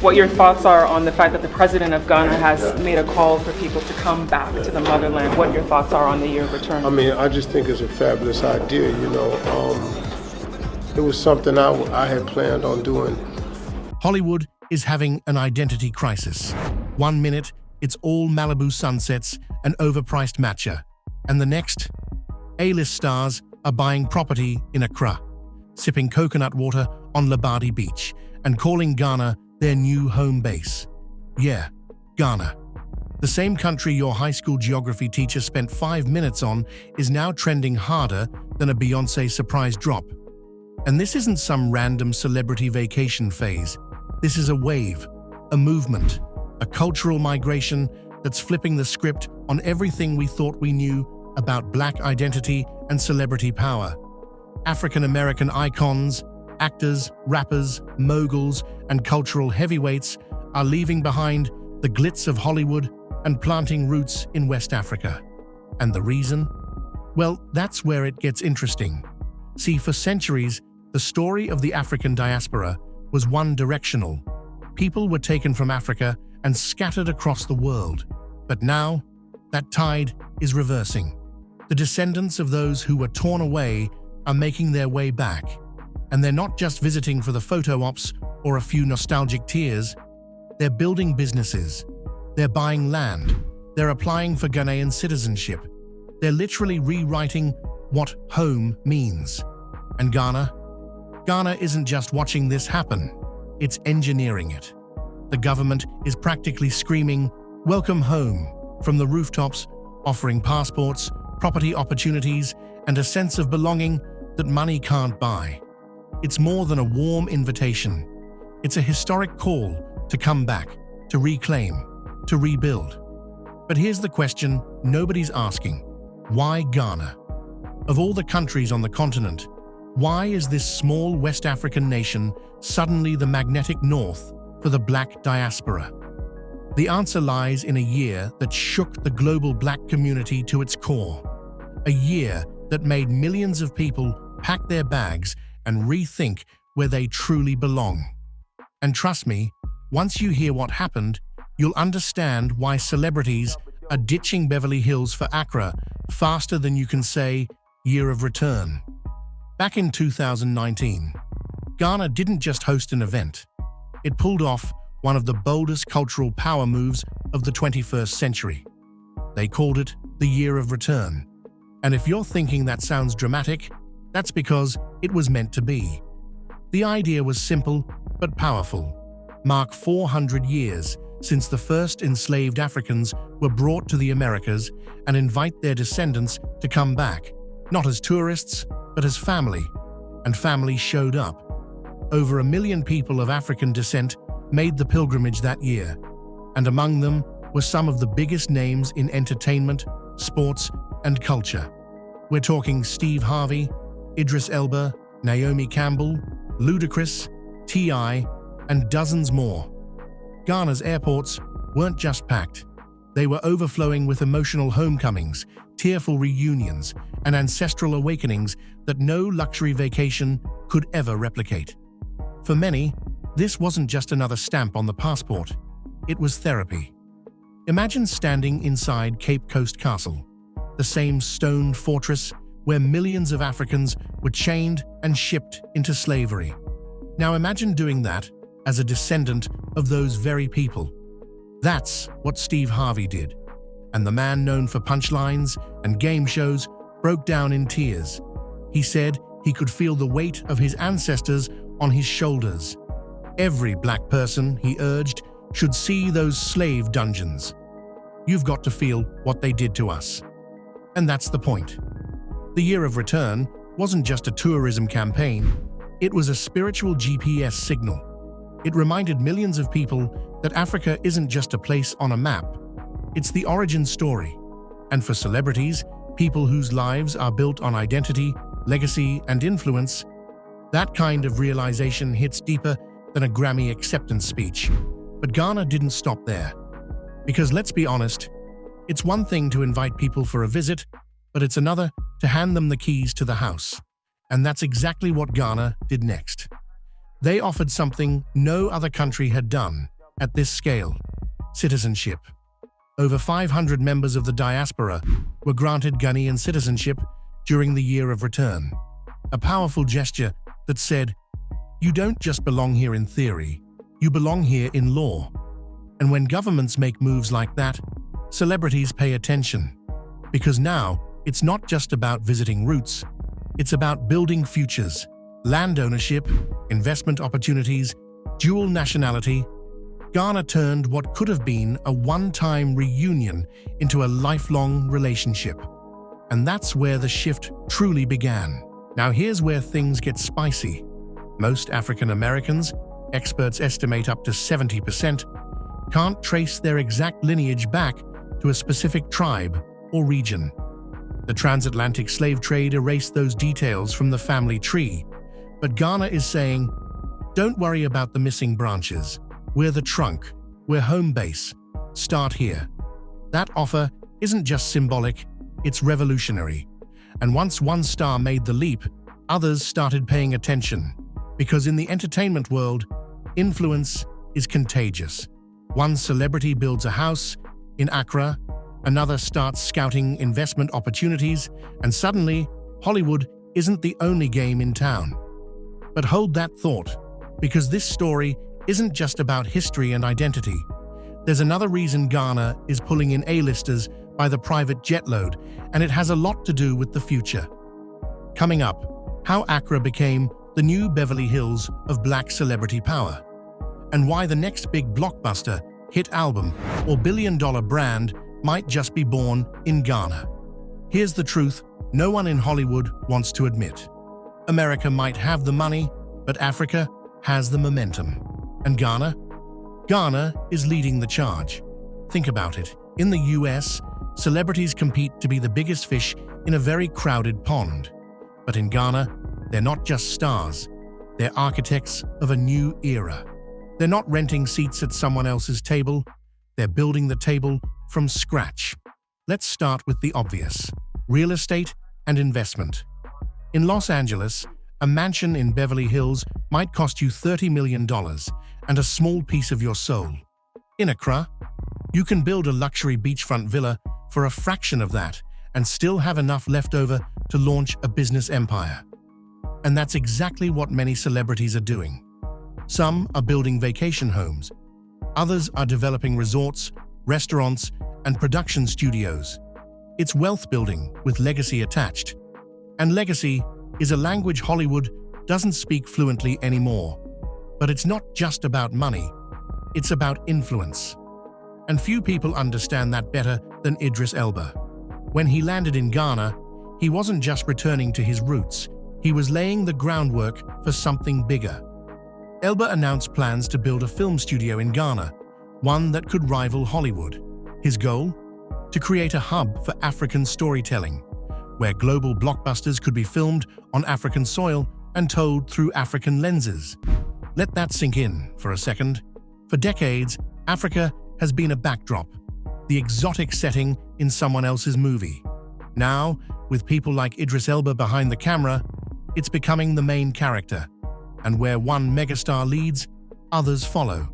what your thoughts are on the fact that the president of Ghana has made a call for people to come back to the motherland. What your thoughts are on the year of return? I mean, I just think it's a fabulous idea, you know. It was something I had planned on doing. Hollywood is having an identity crisis. 1 minute, it's all Malibu sunsets and overpriced matcha. And the next, A-list stars are buying property in Accra, sipping coconut water on Labadi Beach, and calling Ghana their new home base. Yeah, Ghana. The same country your high school geography teacher spent 5 minutes on is now trending harder than a Beyoncé surprise drop. And this isn't some random celebrity vacation phase. This is a wave, a movement, a cultural migration that's flipping the script on everything we thought we knew about Black identity and celebrity power. African-American icons, actors, rappers, moguls, and cultural heavyweights are leaving behind the glitz of Hollywood and planting roots in West Africa. And the reason? Well, that's where it gets interesting. See, for centuries, the story of the African diaspora was one-directional. People were taken from Africa and scattered across the world. But now, that tide is reversing. The descendants of those who were torn away are making their way back. And they're not just visiting for the photo ops or a few nostalgic tears. They're building businesses. They're buying land. They're applying for Ghanaian citizenship. They're literally rewriting what home means. And Ghana isn't just watching this happen. It's engineering it. The government is practically screaming, "Welcome home," from the rooftops, offering passports, property opportunities, and a sense of belonging that money can't buy. It's more than a warm invitation. It's a historic call to come back, to reclaim, to rebuild. But here's the question nobody's asking. Why Ghana? Of all the countries on the continent, why is this small West African nation suddenly the magnetic north for the Black diaspora? The answer lies in a year that shook the global Black community to its core. A year that made millions of people pack their bags and rethink where they truly belong. And trust me, once you hear what happened, you'll understand why celebrities are ditching Beverly Hills for Accra faster than you can say, year of return. Back in 2019, Ghana didn't just host an event. It pulled off one of the boldest cultural power moves of the 21st century. They called it the Year of Return. And if you're thinking that sounds dramatic, that's because it was meant to be. The idea was simple but powerful. Mark 400 years since the first enslaved Africans were brought to the Americas and invite their descendants to come back, not as tourists, but as family. And family showed up. Over 1 million people of African descent made the pilgrimage that year, and among them were some of the biggest names in entertainment, sports, and culture. We're talking Steve Harvey, Idris Elba, Naomi Campbell, Ludacris, T.I., and dozens more. Ghana's airports weren't just packed. They were overflowing with emotional homecomings, tearful reunions, and ancestral awakenings that no luxury vacation could ever replicate. For many, this wasn't just another stamp on the passport. It was therapy. Imagine standing inside Cape Coast Castle, the same stone fortress where millions of Africans were chained and shipped into slavery. Now imagine doing that as a descendant of those very people. That's what Steve Harvey did. And the man known for punchlines and game shows broke down in tears. He said he could feel the weight of his ancestors on his shoulders. Every Black person, he urged, should see those slave dungeons. You've got to feel what they did to us. And that's the point. The Year of Return wasn't just a tourism campaign, it was a spiritual GPS signal. It reminded millions of people that Africa isn't just a place on a map, it's the origin story. And for celebrities, people whose lives are built on identity, legacy, and influence, that kind of realization hits deeper than a Grammy acceptance speech. But Ghana didn't stop there. Because let's be honest, it's one thing to invite people for a visit, but it's another to hand them the keys to the house. And that's exactly what Ghana did next. They offered something no other country had done: at this scale. Citizenship. Over 500 members of the Diaspora were granted Ghanaian citizenship during the year of return. A powerful gesture that said, you don't just belong here in theory, you belong here in law. And when governments make moves like that, celebrities pay attention. Because now, it's not just about visiting roots, it's about building futures, land ownership, investment opportunities, dual nationality. Ghana turned what could have been a one-time reunion into a lifelong relationship. And that's where the shift truly began. Now here's where things get spicy. Most African Americans, experts estimate up to 70%, can't trace their exact lineage back to a specific tribe or region. The transatlantic slave trade erased those details from the family tree, but Ghana is saying, don't worry about the missing branches. We're the trunk, we're home base. Start here. That offer isn't just symbolic, it's revolutionary. And once one star made the leap, others started paying attention. Because in the entertainment world, influence is contagious. One celebrity builds a house in Accra, another starts scouting investment opportunities, and suddenly, Hollywood isn't the only game in town. But hold that thought, because this story isn't just about history and identity. There's another reason Ghana is pulling in A-listers by the private jet load, and it has a lot to do with the future. Coming up, how Accra became the new Beverly Hills of Black celebrity power, and why the next big blockbuster, hit album, or billion-dollar brand might just be born in Ghana. Here's the truth no one in Hollywood wants to admit. America might have the money, but Africa has the momentum. And Ghana? Ghana is leading the charge. Think about it. In the US, celebrities compete to be the biggest fish in a very crowded pond. But in Ghana, they're not just stars. They're architects of a new era. They're not renting seats at someone else's table. They're building the table from scratch. Let's start with the obvious: real estate and investment. In Los Angeles, a mansion in Beverly Hills might cost you $30 million and a small piece of your soul. In Accra, you can build a luxury beachfront villa for a fraction of that and still have enough left over to launch a business empire. And that's exactly what many celebrities are doing. Some are building vacation homes. Others are developing resorts, restaurants, and production studios. It's wealth building with legacy attached. And legacy is a language Hollywood doesn't speak fluently anymore. But it's not just about money. It's about influence. And few people understand that better than Idris Elba. When he landed in Ghana, he wasn't just returning to his roots. He was laying the groundwork for something bigger. Elba announced plans to build a film studio in Ghana, one that could rival Hollywood. His goal? To create a hub for African storytelling, where global blockbusters could be filmed on African soil and told through African lenses. Let that sink in for a second. For decades, Africa has been a backdrop, the exotic setting in someone else's movie. Now, with people like Idris Elba behind the camera, it's becoming the main character. And where one megastar leads, others follow.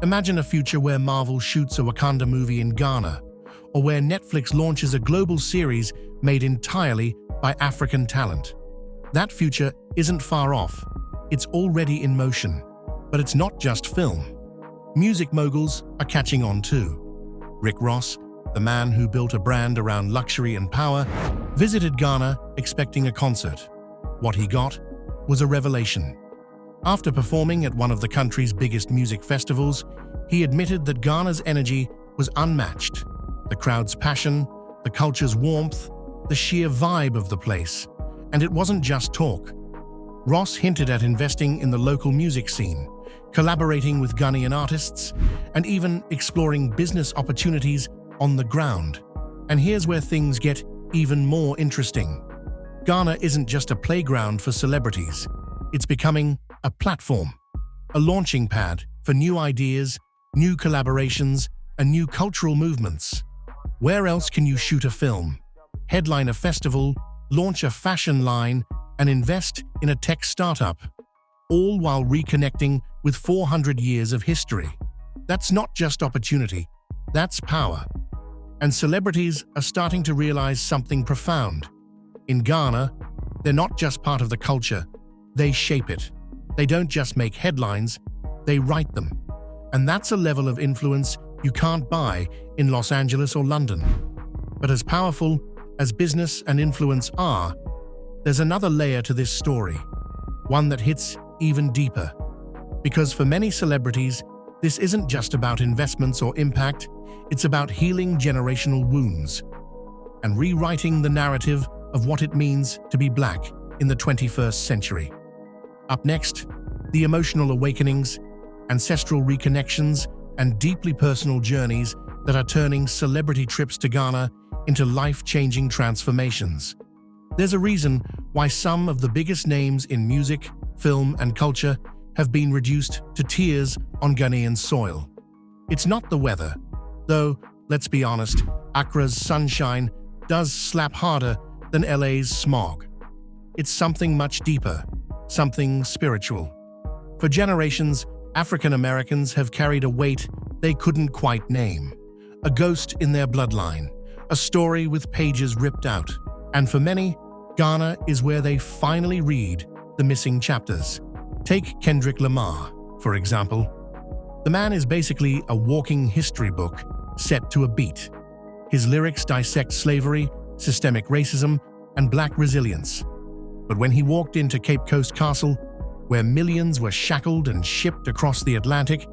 Imagine a future where Marvel shoots a Wakanda movie in Ghana, or where Netflix launches a global series made entirely by African talent. That future isn't far off. It's already in motion. But it's not just film. Music moguls are catching on too. Rick Ross, the man who built a brand around luxury and power, visited Ghana expecting a concert. What he got was a revelation. After performing at one of the country's biggest music festivals, he admitted that Ghana's energy was unmatched. The crowd's passion, the culture's warmth, the sheer vibe of the place. And it wasn't just talk. Ross hinted at investing in the local music scene, collaborating with Ghanaian artists, and even exploring business opportunities on the ground. And here's where things get even more interesting. Ghana isn't just a playground for celebrities. It's becoming a platform, a launching pad for new ideas, new collaborations, and new cultural movements. Where else can you shoot a film, headline a festival, launch a fashion line, and invest in a tech startup, all while reconnecting with 400 years of history? That's not just opportunity, that's power. And celebrities are starting to realize something profound. In Ghana, they're not just part of the culture, they shape it. They don't just make headlines, they write them. And that's a level of influence you can't buy in Los Angeles or London. But as powerful as business and influence are, there's another layer to this story, one that hits even deeper. Because for many celebrities, this isn't just about investments or impact, it's about healing generational wounds and rewriting the narrative of what it means to be Black in the 21st century. Up next, the emotional awakenings, ancestral reconnections, and deeply personal journeys that are turning celebrity trips to Ghana into life-changing transformations. There's a reason why some of the biggest names in music, film, and culture have been reduced to tears on Ghanaian soil. It's not the weather, though, let's be honest, Accra's sunshine does slap harder than LA's smog. It's something much deeper, something spiritual. For generations, African Americans have carried a weight they couldn't quite name, a ghost in their bloodline, a story with pages ripped out. And for many, Ghana is where they finally read the missing chapters. Take Kendrick Lamar, for example. The man is basically a walking history book set to a beat. His lyrics dissect slavery, systemic racism, and Black resilience. But when he walked into Cape Coast Castle, where millions were shackled and shipped across the Atlantic,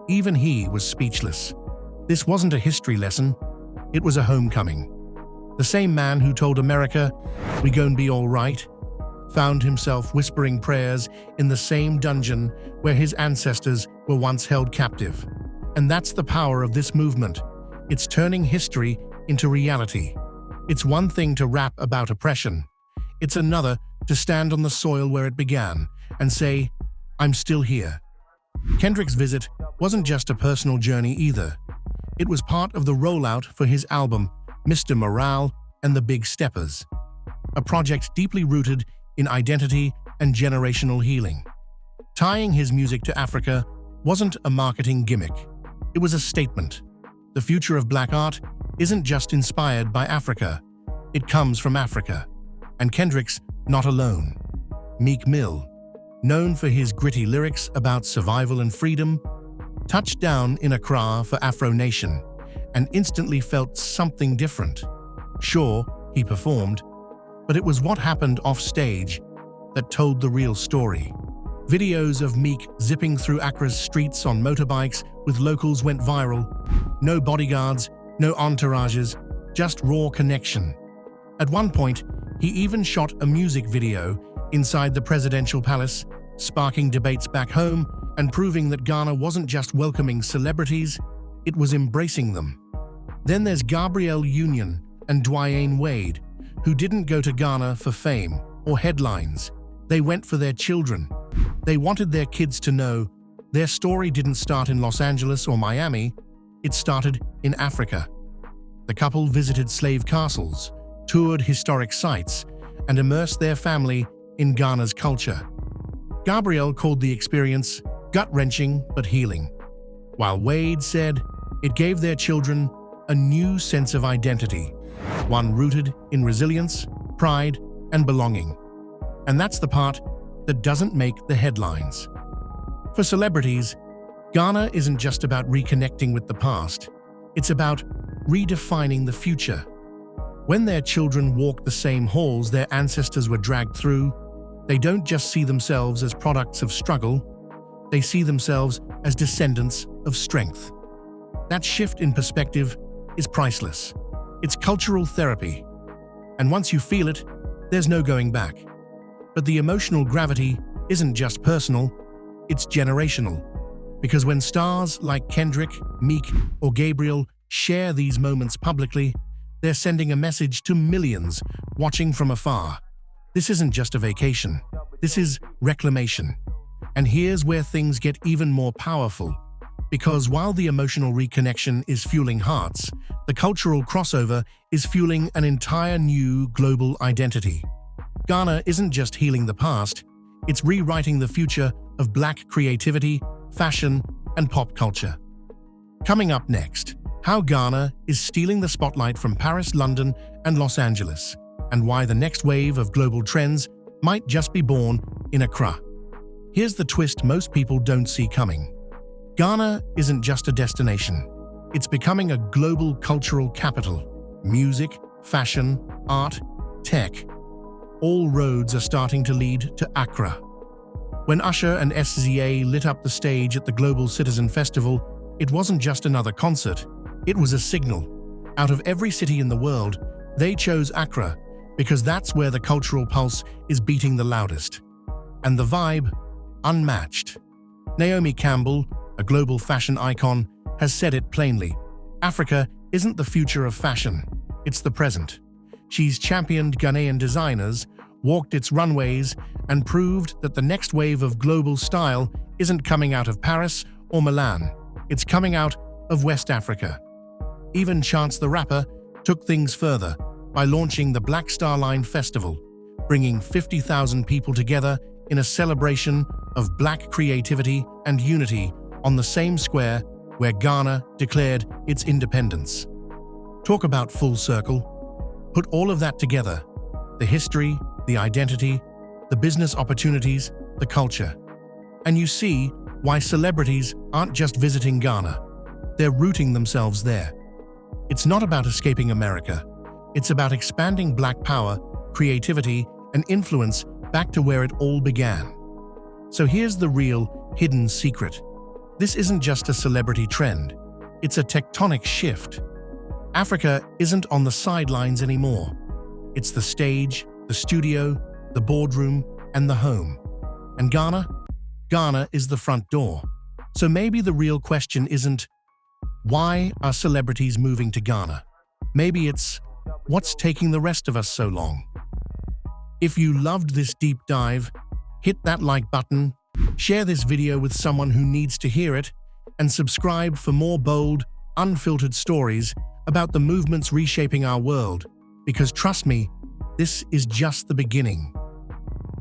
even he was speechless. This wasn't a history lesson, it was a homecoming. The same man who told America, "We gon' be all right," found himself whispering prayers in the same dungeon where his ancestors were once held captive. And that's the power of this movement. It's turning history into reality. It's one thing to rap about oppression. It's another to stand on the soil where it began and say, "I'm still here." Kendrick's visit wasn't just a personal journey either. It was part of the rollout for his album, Mr. Morale and the Big Steppers, a project deeply rooted in identity and generational healing. Tying his music to Africa wasn't a marketing gimmick. It was a statement. The future of Black art isn't just inspired by Africa. It comes from Africa. And Kendrick's not alone. Meek Mill, known for his gritty lyrics about survival and freedom, touched down in Accra for Afro Nation and instantly felt something different. Sure, he performed, but it was what happened off stage that told the real story. Videos of Meek zipping through Accra's streets on motorbikes with locals went viral. No bodyguards, no entourages, just raw connection. At one point, he even shot a music video inside the presidential palace, sparking debates back home and proving that Ghana wasn't just welcoming celebrities, it was embracing them. Then there's Gabrielle Union and Dwayne Wade, who didn't go to Ghana for fame or headlines. They went for their children. They wanted their kids to know their story didn't start in Los Angeles or Miami, it started in Africa. The couple visited slave castles, toured historic sites, and immersed their family in Ghana's culture. Gabrielle called the experience gut-wrenching but healing, while Wade said it gave their children a new sense of identity, one rooted in resilience, pride, and belonging. And that's the part that doesn't make the headlines. For celebrities, Ghana isn't just about reconnecting with the past, it's about redefining the future. When their children walk the same halls their ancestors were dragged through, they don't just see themselves as products of struggle, they see themselves as descendants of strength. That shift in perspective is priceless. It's cultural therapy. And once you feel it, there's no going back. But the emotional gravity isn't just personal, it's generational. Because when stars like Kendrick, Meek, or Gabrielle share these moments publicly, they're sending a message to millions watching from afar. This isn't just a vacation, this is reclamation. And here's where things get even more powerful. Because while the emotional reconnection is fueling hearts, the cultural crossover is fueling an entire new global identity. Ghana isn't just healing the past, it's rewriting the future of Black creativity, fashion, and pop culture. Coming up next, how Ghana is stealing the spotlight from Paris, London, and Los Angeles, and why the next wave of global trends might just be born in Accra. Here's the twist most people don't see coming. Ghana isn't just a destination. It's becoming a global cultural capital. Music, fashion, art, tech. All roads are starting to lead to Accra. When Usher and SZA lit up the stage at the Global Citizen Festival, it wasn't just another concert. It was a signal. Out of every city in the world, they chose Accra because that's where the cultural pulse is beating the loudest. And the vibe, unmatched. Naomi Campbell, a global fashion icon, has said it plainly. Africa isn't the future of fashion, it's the present. She's championed Ghanaian designers, walked its runways, and proved that the next wave of global style isn't coming out of Paris or Milan. It's coming out of West Africa. Even Chance the Rapper took things further by launching the Black Star Line Festival, bringing 50,000 people together in a celebration of Black creativity and unity on the same square where Ghana declared its independence. Talk about full circle. Put all of that together, the history, the identity, the business opportunities, the culture. And you see why celebrities aren't just visiting Ghana, they're rooting themselves there. It's not about escaping America. It's about expanding Black power, creativity, and influence back to where it all began. So here's the real, hidden secret. This isn't just a celebrity trend. It's a tectonic shift. Africa isn't on the sidelines anymore. It's the stage, the studio, the boardroom, and the home. And Ghana? Ghana is the front door. So maybe the real question isn't, why are celebrities moving to Ghana? Maybe it's, what's taking the rest of us so long? If you loved this deep dive, hit that like button, share this video with someone who needs to hear it, and subscribe for more bold, unfiltered stories about the movements reshaping our world. Because trust me, this is just the beginning.